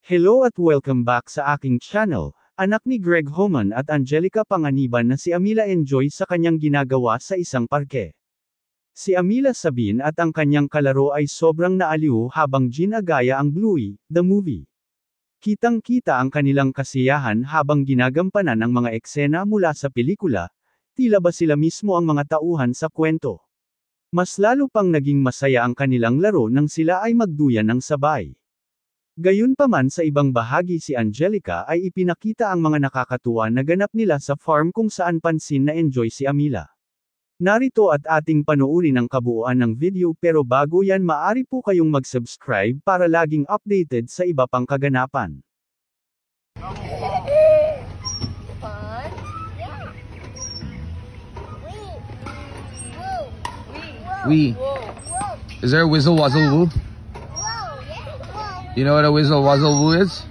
Hello at welcome back sa aking channel, anak ni Greg Homan at Angelica Panganiban na si Amila enjoy sa kanyang ginagawa sa isang parke. Si Amila Sabin at ang kanyang kalaro ay sobrang naaliw habang ginagaya ang Bluey, the movie. Kitang-kita ang kanilang kasiyahan habang ginagampanan ang mga eksena mula sa pelikula, tila ba sila mismo ang mga tauhan sa kwento. Mas lalo pang naging masaya ang kanilang laro nang sila ay magduyan ng sabay. Gayunpaman sa ibang bahagi si Angelica ay ipinakita ang mga nakakatuwa na ganap nila sa farm kung saan pansin na enjoy si Amila. Narito at ating panoorin ang kabuuan ng video pero bago yan maaari po kayong mag-subscribe para laging updated sa iba pang kaganapan. Wee. Is there a whistle wazzle woo? You know what a whistle wazzle woo is?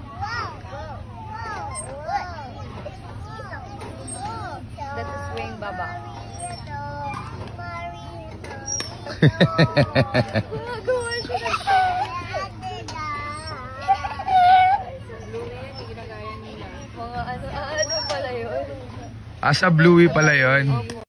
That's a swing baba. Gumagawa siya ng ginagaya nila. Mga ano pala yun? Asa Bluey pala yun.